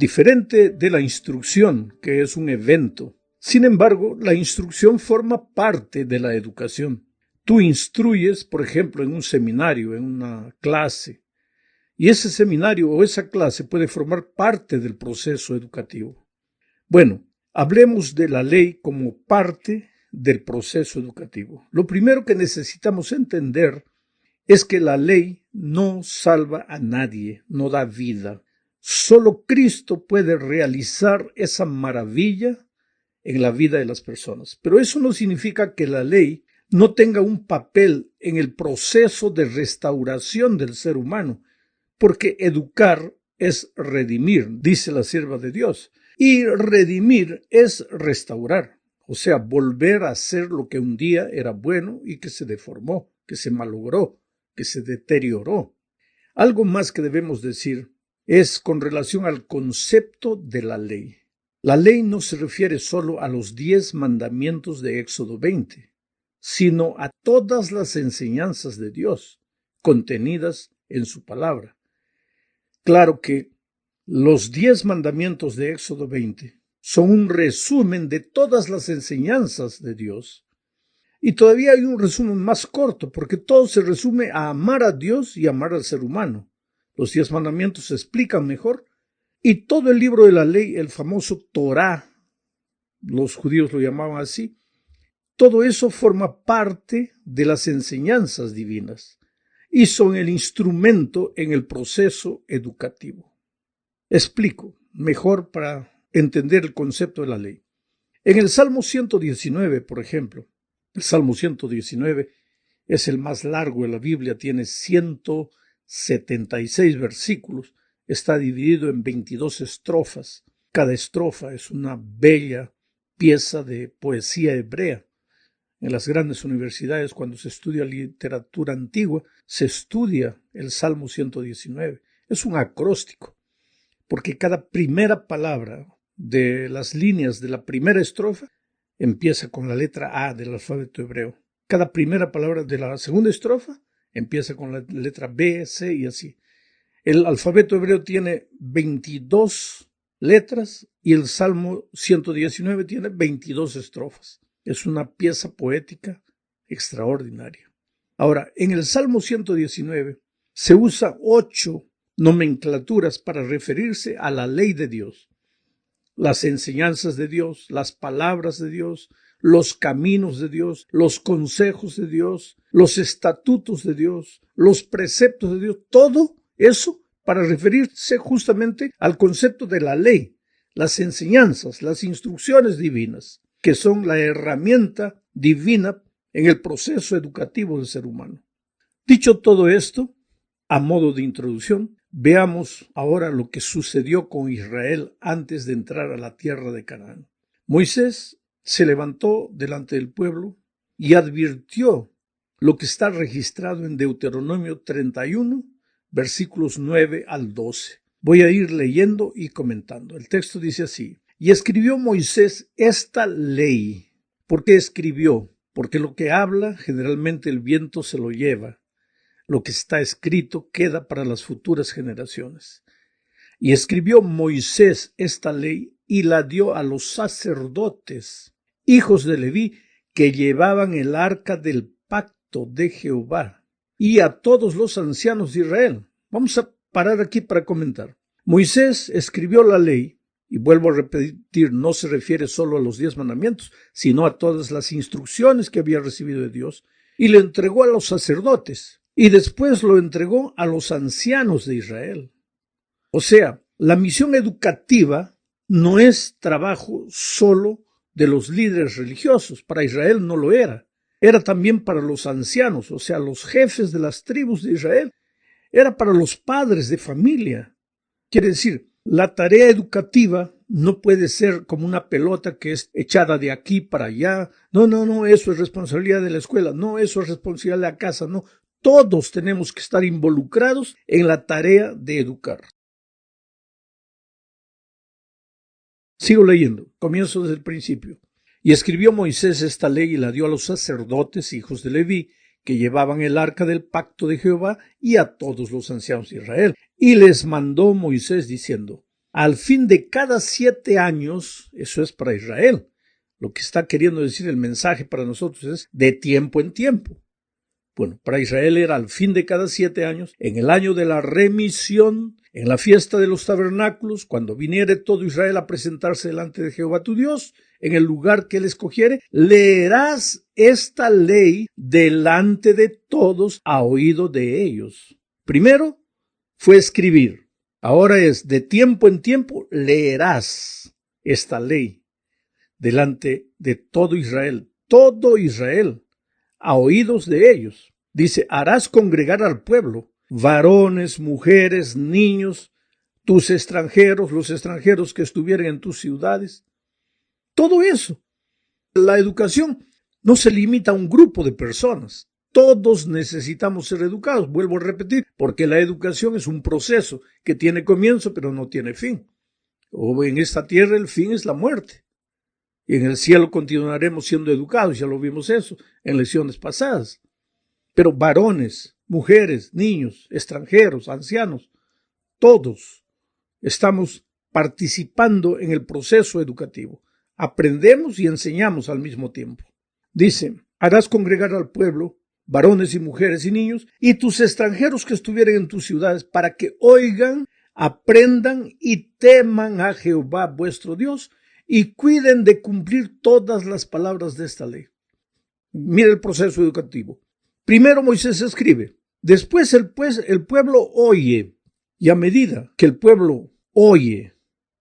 diferente de la instrucción, que es un evento. Sin embargo, la instrucción forma parte de la educación. Tú instruyes, por ejemplo, en un seminario, en una clase, y ese seminario o esa clase puede formar parte del proceso educativo. Bueno, hablemos de la ley como parte del proceso educativo. Lo primero que necesitamos entender es que la ley no salva a nadie, no da vida. Solo Cristo puede realizar esa maravilla en la vida de las personas. Pero eso no significa que la ley no tenga un papel en el proceso de restauración del ser humano, porque educar es redimir, dice la sierva de Dios, y redimir es restaurar, o sea, volver a ser lo que un día era bueno y que se deformó, que se malogró, que se deterioró. Algo más que debemos decir es con relación al concepto de la ley. La ley no se refiere solo a los 10 mandamientos de Éxodo 20, sino a todas las enseñanzas de Dios contenidas en su palabra. Claro que los 10 mandamientos de Éxodo 20 son un resumen de todas las enseñanzas de Dios. Y todavía hay un resumen más corto, porque todo se resume a amar a Dios y amar al ser humano. Los 10 mandamientos se explican mejor, y todo el libro de la ley, el famoso Torá, los judíos lo llamaban así, todo eso forma parte de las enseñanzas divinas y son el instrumento en el proceso educativo. Explico mejor para entender el concepto de la ley. En el Salmo 119, por ejemplo, el Salmo 119 es el más largo de la Biblia, tiene 176 versículos, está dividido en 22 estrofas. Cada estrofa es una bella pieza de poesía hebrea. En las grandes universidades, cuando se estudia literatura antigua, se estudia el Salmo 119. Es un acróstico, porque cada primera palabra de las líneas de la primera estrofa empieza con la letra A del alfabeto hebreo. Cada primera palabra de la segunda estrofa empieza con la letra B, C y así. El alfabeto hebreo tiene 22 letras y el Salmo 119 tiene 22 estrofas. Es una pieza poética extraordinaria. Ahora, en el Salmo 119 se usa 8 nomenclaturas para referirse a la ley de Dios, las enseñanzas de Dios, las palabras de Dios, los caminos de Dios, los consejos de Dios, los estatutos de Dios, los preceptos de Dios, todo eso para referirse justamente al concepto de la ley, las enseñanzas, las instrucciones divinas, que son la herramienta divina en el proceso educativo del ser humano. Dicho todo esto, a modo de introducción, veamos ahora lo que sucedió con Israel antes de entrar a la tierra de Canaán. Moisés se levantó delante del pueblo y advirtió lo que está registrado en Deuteronomio 31, versículos 9 al 12. Voy a ir leyendo y comentando. El texto dice así: y escribió Moisés esta ley. ¿Por qué escribió? Porque lo que habla generalmente el viento se lo lleva. Lo que está escrito queda para las futuras generaciones. Y escribió Moisés esta ley y la dio a los sacerdotes, hijos de Leví, que llevaban el arca del pacto de Jehová, y a todos los ancianos de Israel. Vamos a parar aquí para comentar. Moisés escribió la ley, y vuelvo a repetir, no se refiere solo a los 10 mandamientos, sino a todas las instrucciones que había recibido de Dios, y le entregó a los sacerdotes, y después lo entregó a los ancianos de Israel. O sea, la misión educativa no es trabajo solo de los líderes religiosos. Para Israel no lo era. Era también para los ancianos, o sea, los jefes de las tribus de Israel. Era para los padres de familia. Quiere decir, la tarea educativa no puede ser como una pelota que es echada de aquí para allá. No, eso es responsabilidad de la escuela. No, eso es responsabilidad de la casa. No, todos tenemos que estar involucrados en la tarea de educar. Sigo leyendo, comienzo desde el principio. Y escribió Moisés esta ley y la dio a los sacerdotes, hijos de Leví, que llevaban el arca del pacto de Jehová, y a todos los ancianos de Israel. Y les mandó Moisés diciendo: al fin de cada 7 años, eso es para Israel. Lo que está queriendo decir el mensaje para nosotros es de tiempo en tiempo. Bueno, para Israel era al fin de cada 7 años, en el año de la remisión, en la fiesta de los tabernáculos, cuando viniere todo Israel a presentarse delante de Jehová tu Dios, en el lugar que él escogiere, leerás esta ley delante de todos a oído de ellos. Primero fue escribir, ahora es de tiempo en tiempo leerás esta ley delante de todo Israel, a oídos de ellos. Dice, harás congregar al pueblo, varones, mujeres, niños, tus extranjeros, los extranjeros que estuvieren en tus ciudades. Todo eso. La educación no se limita a un grupo de personas. Todos necesitamos ser educados, vuelvo a repetir, porque la educación es un proceso que tiene comienzo pero no tiene fin. O en esta tierra el fin es la muerte. Y en el cielo continuaremos siendo educados, ya lo vimos eso en lecciones pasadas. Pero varones, mujeres, niños, extranjeros, ancianos, todos estamos participando en el proceso educativo. Aprendemos y enseñamos al mismo tiempo. Dice, harás congregar al pueblo, varones y mujeres y niños, y tus extranjeros que estuvieren en tus ciudades, para que oigan, aprendan y teman a Jehová vuestro Dios, y cuiden de cumplir todas las palabras de esta ley. Mira el proceso educativo. Primero Moisés escribe, después el pueblo oye, y a medida que el pueblo oye,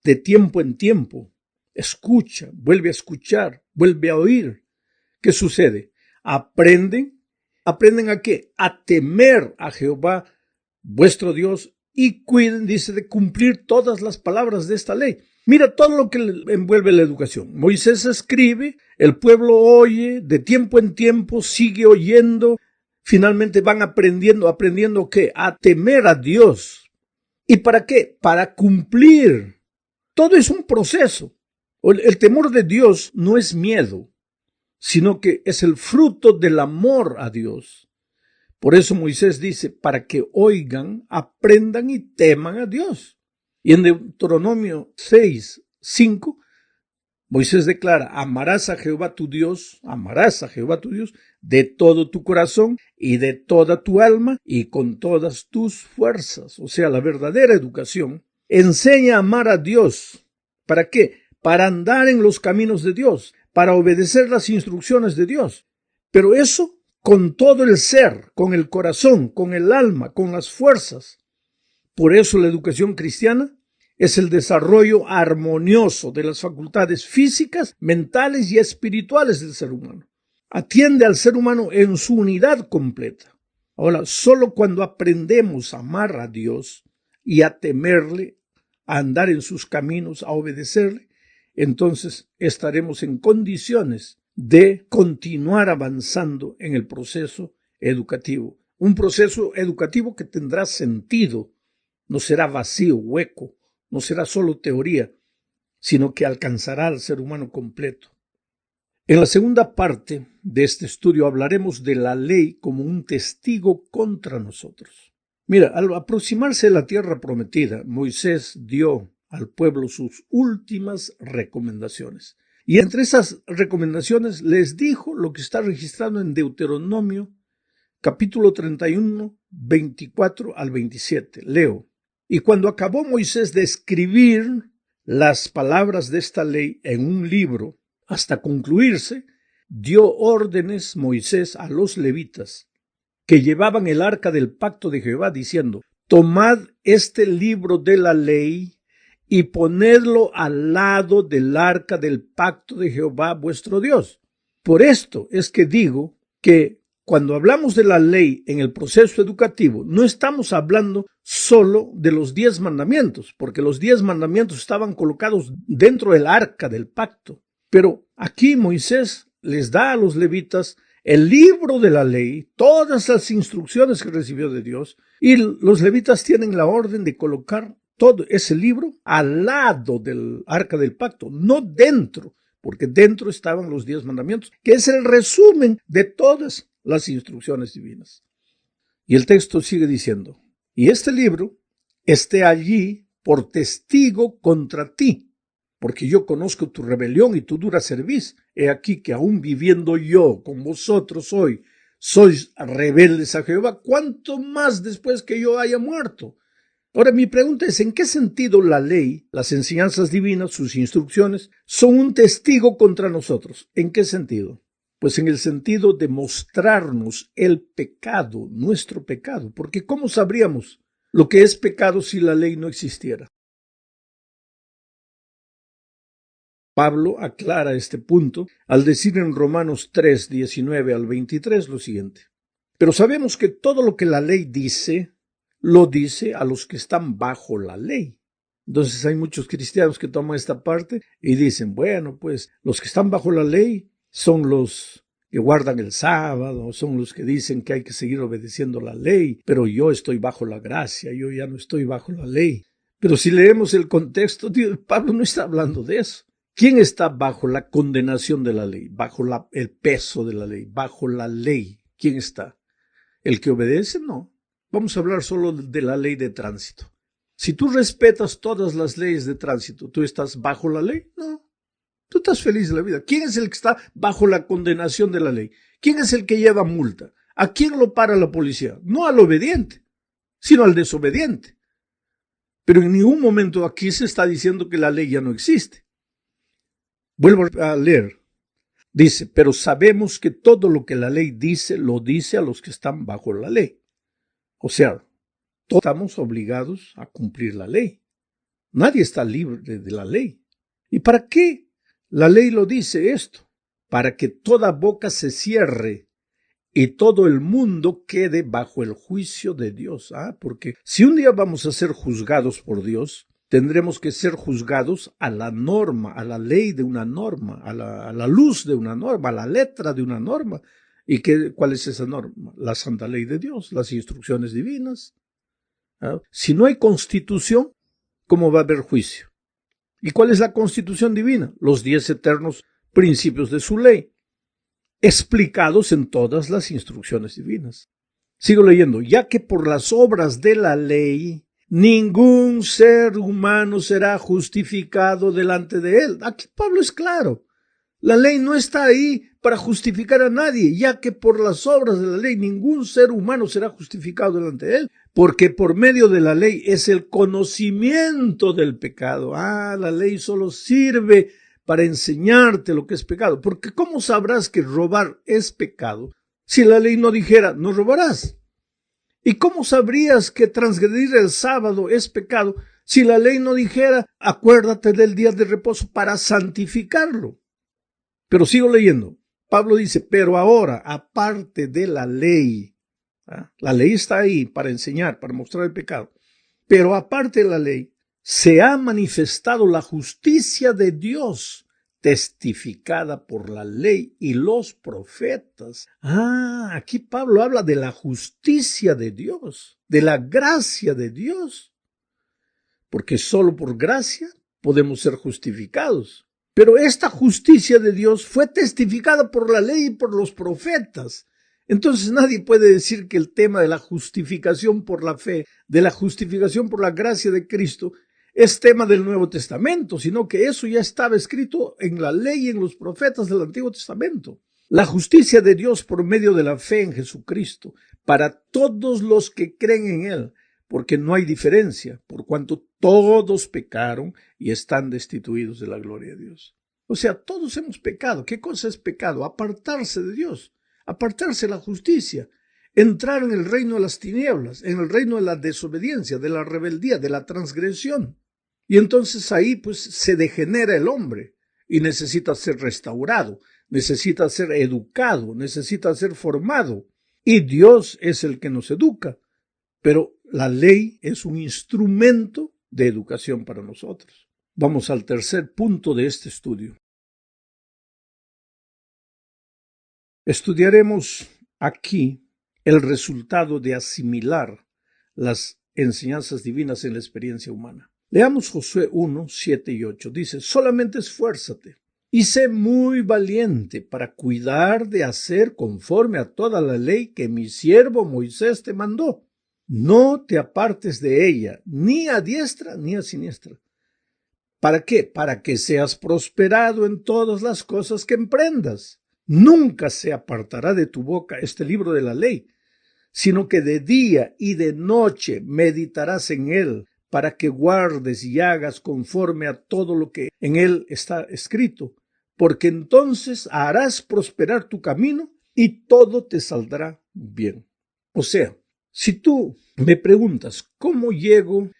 de tiempo en tiempo, escucha, vuelve a escuchar, vuelve a oír, ¿qué sucede? ¿Aprenden a qué? A temer a Jehová vuestro Dios y cuiden, dice, de cumplir todas las palabras de esta ley. Mira todo lo que envuelve la educación. Moisés escribe, el pueblo oye, de tiempo en tiempo sigue oyendo, finalmente van aprendiendo ¿qué? A temer a Dios. ¿Y para qué? Para cumplir. Todo es un proceso. El temor de Dios no es miedo, sino que es el fruto del amor a Dios. Por eso Moisés dice, para que oigan, aprendan y teman a Dios. Y en Deuteronomio 6:5, Moisés declara, amarás a Jehová tu Dios de todo tu corazón y de toda tu alma y con todas tus fuerzas. O sea, la verdadera educación enseña a amar a Dios. ¿Para qué? Para andar en los caminos de Dios, para obedecer las instrucciones de Dios. Pero eso con todo el ser, con el corazón, con el alma, con las fuerzas. Por eso la educación cristiana es el desarrollo armonioso de las facultades físicas, mentales y espirituales del ser humano. Atiende al ser humano en su unidad completa. Ahora, solo cuando aprendemos a amar a Dios y a temerle, a andar en sus caminos, a obedecerle, entonces estaremos en condiciones de continuar avanzando en el proceso educativo. Un proceso educativo que tendrá sentido, no será vacío, hueco, no será solo teoría, sino que alcanzará al ser humano completo. En la segunda parte de este estudio hablaremos de la ley como un testigo contra nosotros. Mira, al aproximarse a la tierra prometida, Moisés dio al pueblo sus últimas recomendaciones. Y entre esas recomendaciones les dijo lo que está registrado en Deuteronomio, capítulo 31, 24 al 27. Leo. Y cuando acabó Moisés de escribir las palabras de esta ley en un libro, hasta concluirse, dio órdenes Moisés a los levitas que llevaban el arca del pacto de Jehová, diciendo, tomad este libro de la ley y ponedlo al lado del arca del pacto de Jehová vuestro Dios. Por esto es que digo que cuando hablamos de la ley en el proceso educativo, no estamos hablando solo de los 10 mandamientos, porque los 10 mandamientos estaban colocados dentro del arca del pacto. Pero aquí Moisés les da a los levitas el libro de la ley, todas las instrucciones que recibió de Dios, y los levitas tienen la orden de colocar todo ese libro al lado del arca del pacto, no dentro, porque dentro estaban los 10 mandamientos, que es el resumen de todas las instrucciones divinas. Y el texto sigue diciendo, y este libro esté allí por testigo contra ti, porque yo conozco tu rebelión y tu dura cerviz. He aquí que aún viviendo yo con vosotros hoy, sois rebeldes a Jehová, ¿cuánto más después que yo haya muerto? Ahora mi pregunta es, ¿en qué sentido la ley, las enseñanzas divinas, sus instrucciones, son un testigo contra nosotros? ¿En qué sentido? Pues en el sentido de mostrarnos el pecado, nuestro pecado, porque ¿cómo sabríamos lo que es pecado si la ley no existiera? Pablo aclara este punto al decir en Romanos 3, 19 al 23 lo siguiente. Pero sabemos que todo lo que la ley dice, lo dice a los que están bajo la ley. Entonces hay muchos cristianos que toman esta parte y dicen, bueno, pues los que están bajo la ley son los que guardan el sábado, son los que dicen que hay que seguir obedeciendo la ley, pero yo estoy bajo la gracia, yo ya no estoy bajo la ley. Pero si leemos el contexto, Pablo no está hablando de eso. ¿Quién está bajo la condenación de la ley, bajo el peso de la ley, bajo la ley? ¿Quién está? ¿El que obedece? No. Vamos a hablar solo de la ley de tránsito. Si tú respetas todas las leyes de tránsito, ¿tú estás bajo la ley? No. Tú estás feliz de la vida. ¿Quién es el que está bajo la condenación de la ley? ¿Quién es el que lleva multa? ¿A quién lo para la policía? No al obediente, sino al desobediente. Pero en ningún momento aquí se está diciendo que la ley ya no existe. Vuelvo a leer. Dice, pero sabemos que todo lo que la ley dice, lo dice a los que están bajo la ley. O sea, todos estamos obligados a cumplir la ley. Nadie está libre de la ley. ¿Y para qué la ley lo dice esto? Para que toda boca se cierre y todo el mundo quede bajo el juicio de Dios. Porque si un día vamos a ser juzgados por Dios, tendremos que ser juzgados a la norma, a la ley de una norma, a la luz de una norma, a la letra de una norma. ¿Y cuál es esa norma? La santa ley de Dios, las instrucciones divinas. Si no hay constitución, ¿cómo va a haber juicio? ¿Y cuál es la constitución divina? Los 10 eternos principios de su ley, explicados en todas las instrucciones divinas. Sigo leyendo. Ya que por las obras de la ley ningún ser humano será justificado delante de él. Aquí Pablo es claro. La ley no está ahí para justificar a nadie, ya que por las obras de la ley ningún ser humano será justificado delante de él, porque por medio de la ley es el conocimiento del pecado. La ley solo sirve para enseñarte lo que es pecado, porque ¿cómo sabrás que robar es pecado si la ley no dijera no robarás? ¿Y cómo sabrías que transgredir el sábado es pecado si la ley no dijera acuérdate del día de reposo para santificarlo? Pero sigo leyendo. Pablo dice, pero ahora, aparte de la ley está ahí para enseñar, para mostrar el pecado, pero aparte de la ley, se ha manifestado la justicia de Dios, testificada por la ley y los profetas. Aquí Pablo habla de la justicia de Dios, de la gracia de Dios, porque solo por gracia podemos ser justificados. Pero esta justicia de Dios fue testificada por la ley y por los profetas. Entonces nadie puede decir que el tema de la justificación por la fe, de la justificación por la gracia de Cristo, es tema del Nuevo Testamento, sino que eso ya estaba escrito en la ley y en los profetas del Antiguo Testamento. La justicia de Dios por medio de la fe en Jesucristo, para todos los que creen en Él, porque no hay diferencia, por cuanto todos pecaron y están destituidos de la gloria de Dios. O sea, todos hemos pecado. ¿Qué cosa es pecado? Apartarse de Dios, apartarse de la justicia, entrar en el reino de las tinieblas, en el reino de la desobediencia, de la rebeldía, de la transgresión. Y entonces ahí pues se degenera el hombre y necesita ser restaurado, necesita ser educado, necesita ser formado. Y Dios es el que nos educa. Pero la ley es un instrumento de educación para nosotros. Vamos al tercer punto de este estudio. Estudiaremos aquí el resultado de asimilar las enseñanzas divinas en la experiencia humana. Leamos Josué 1, 7 y 8. Dice, solamente esfuérzate y sé muy valiente para cuidar de hacer conforme a toda la ley que mi siervo Moisés te mandó. No te apartes de ella, ni a diestra ni a siniestra. ¿Para qué? Para que seas prosperado en todas las cosas que emprendas. Nunca se apartará de tu boca este libro de la ley, sino que de día y de noche meditarás en él, para que guardes y hagas conforme a todo lo que en él está escrito, porque entonces harás prosperar tu camino y todo te saldrá bien. O sea, si tú me preguntas cómo llego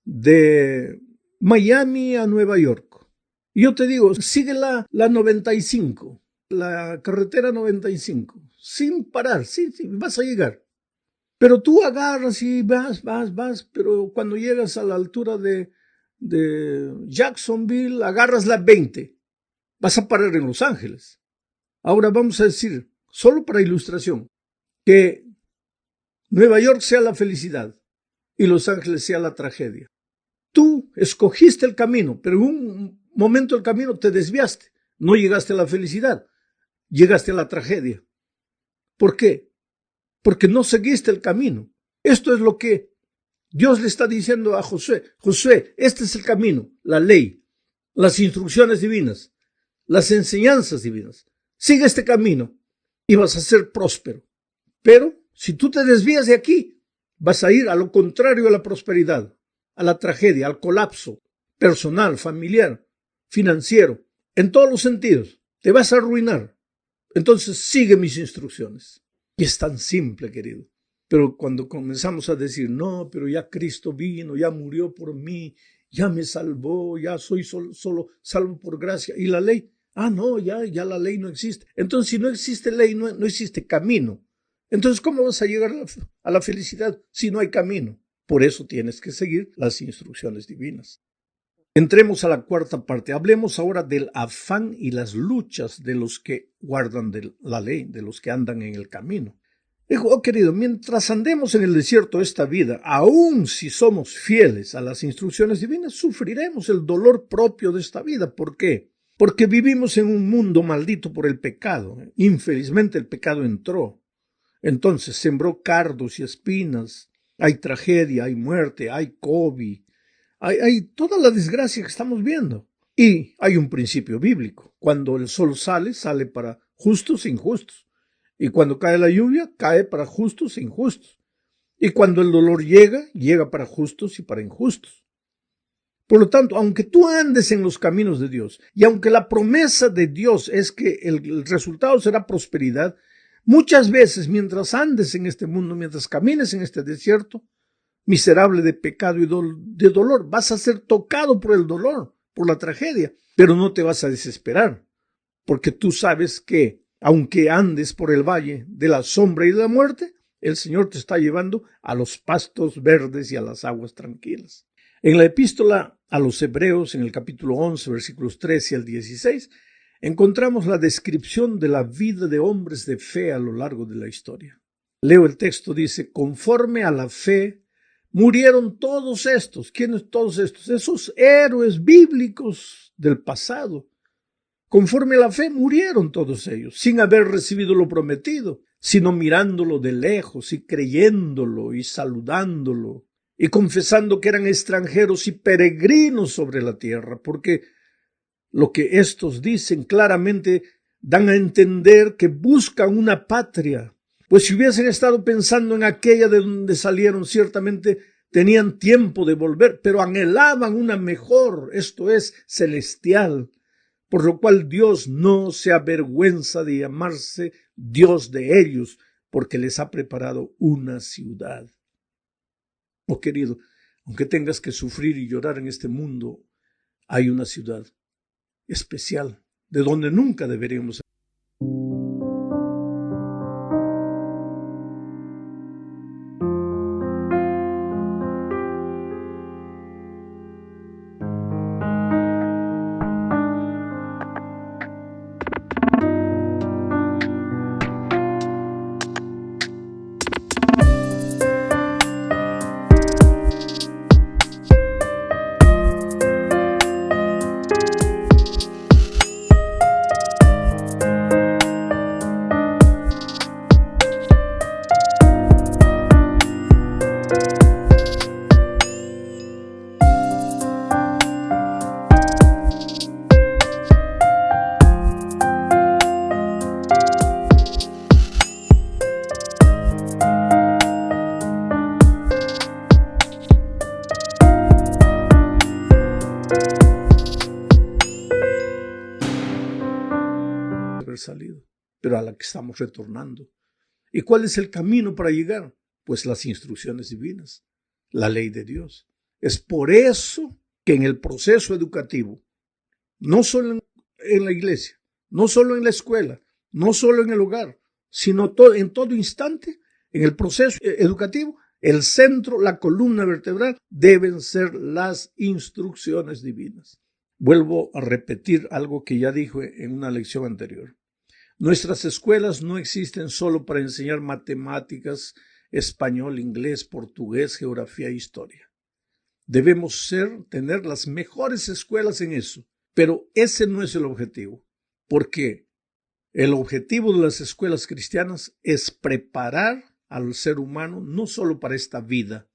de Miami a Nueva York, yo te digo, sigue la 95, la carretera 95, sin parar, sí, vas a llegar. Pero tú agarras y vas, pero cuando llegas a la altura de Jacksonville, agarras la 20, vas a parar en Los Ángeles. Ahora vamos a decir, solo para ilustración, que Nueva York sea la felicidad y Los Ángeles sea la tragedia. Tú escogiste el camino, pero en un momento del camino te desviaste. No llegaste a la felicidad, llegaste a la tragedia. ¿Por qué? Porque no seguiste el camino. Esto es lo que Dios le está diciendo a Josué. Josué, este es el camino, la ley, las instrucciones divinas, las enseñanzas divinas. Sigue este camino y vas a ser próspero. Pero si tú te desvías de aquí, vas a ir a lo contrario a la prosperidad, a la tragedia, al colapso personal, familiar, financiero, en todos los sentidos. Te vas a arruinar. Entonces sigue mis instrucciones. Y es tan simple, querido. Pero cuando comenzamos a decir, no, pero ya Cristo vino, ya murió por mí, ya me salvó, ya soy solo salvo por gracia. ¿Y la ley? No, ya la ley no existe. Entonces, si no existe ley, no existe camino. Entonces, ¿cómo vas a llegar a la felicidad si no hay camino? Por eso tienes que seguir las instrucciones divinas. Entremos a la cuarta parte. Hablemos ahora del afán y las luchas de los que guardan de la ley, de los que andan en el camino. Dijo, querido, mientras andemos en el desierto de esta vida, aun si somos fieles a las instrucciones divinas, sufriremos el dolor propio de esta vida. ¿Por qué? Porque vivimos en un mundo maldito por el pecado. Infelizmente el pecado entró. Entonces sembró cardos y espinas. Hay tragedia, hay muerte, hay COVID. Hay toda la desgracia que estamos viendo. Y hay un principio bíblico. Cuando el sol sale para justos e injustos. Y cuando cae la lluvia, cae para justos e injustos. Y cuando el dolor llega para justos y para injustos. Por lo tanto, aunque tú andes en los caminos de Dios, y aunque la promesa de Dios es que el resultado será prosperidad, muchas veces mientras andes en este mundo, mientras camines en este desierto, miserable de pecado y de dolor, vas a ser tocado por el dolor, por la tragedia, pero no te vas a desesperar, porque tú sabes que aunque andes por el valle de la sombra y de la muerte, el Señor te está llevando a los pastos verdes y a las aguas tranquilas. En la epístola a los Hebreos, en el capítulo 11, versículos 13 al 16, encontramos la descripción de la vida de hombres de fe a lo largo de la historia. Leo el texto, dice, conforme a la fe, murieron todos estos. ¿Quiénes todos estos? Esos héroes bíblicos del pasado. Conforme a la fe murieron todos ellos, sin haber recibido lo prometido, sino mirándolo de lejos y creyéndolo y saludándolo y confesando que eran extranjeros y peregrinos sobre la tierra, porque lo que estos dicen claramente dan a entender que buscan una patria. Pues si hubiesen estado pensando en aquella de donde salieron, ciertamente tenían tiempo de volver, pero anhelaban una mejor, esto es, celestial, por lo cual Dios no se avergüenza de llamarse Dios de ellos, porque les ha preparado una ciudad. Oh querido, aunque tengas que sufrir y llorar en este mundo, hay una ciudad especial, de donde nunca deberíamos haber salido, pero a la que estamos retornando. ¿Y cuál es el camino para llegar? Pues las instrucciones divinas, la ley de Dios. Es por eso que en el proceso educativo, no solo en la iglesia, no solo en la escuela, no solo en el hogar, sino en todo instante, en el proceso educativo, el centro, la columna vertebral, deben ser las instrucciones divinas. Vuelvo a repetir algo que ya dije en una lección anterior. Nuestras escuelas no existen solo para enseñar matemáticas, español, inglés, portugués, geografía e historia. Debemos tener las mejores escuelas en eso, pero ese no es el objetivo, porque el objetivo de las escuelas cristianas es preparar al ser humano no solo para esta vida,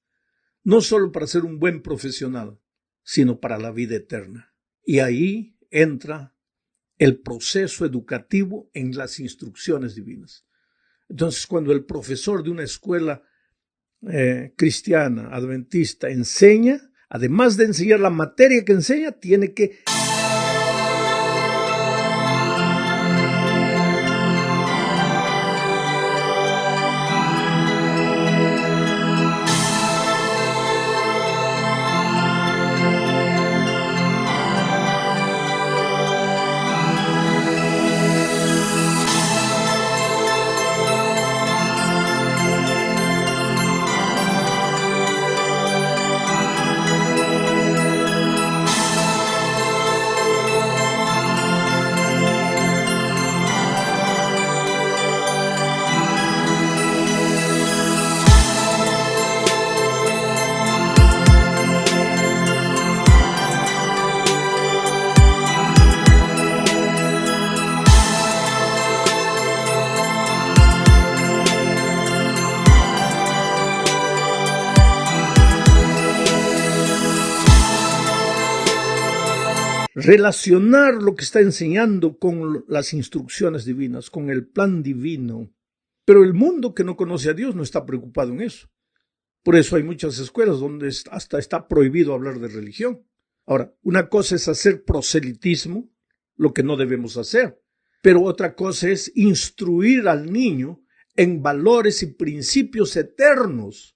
no solo para ser un buen profesional, sino para la vida eterna. Y ahí entra el proceso educativo en las instrucciones divinas. Entonces, cuando el profesor de una escuela cristiana, adventista, enseña, además de enseñar la materia que enseña, tiene que relacionar lo que está enseñando con las instrucciones divinas, con el plan divino. Pero el mundo que no conoce a Dios no está preocupado en eso. Por eso hay muchas escuelas donde hasta está prohibido hablar de religión. Ahora, una cosa es hacer proselitismo, lo que no debemos hacer, pero otra cosa es instruir al niño en valores y principios eternos.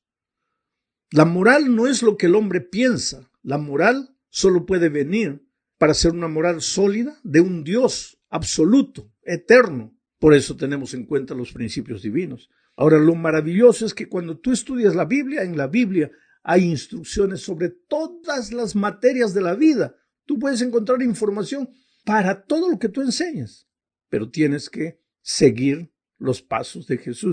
La moral no es lo que el hombre piensa. La moral solo puede venir para ser una moral sólida de un Dios absoluto, eterno. Por eso tenemos en cuenta los principios divinos. Ahora, lo maravilloso es que cuando tú estudias la Biblia, en la Biblia hay instrucciones sobre todas las materias de la vida. Tú puedes encontrar información para todo lo que tú enseñas, pero tienes que seguir los pasos de Jesús.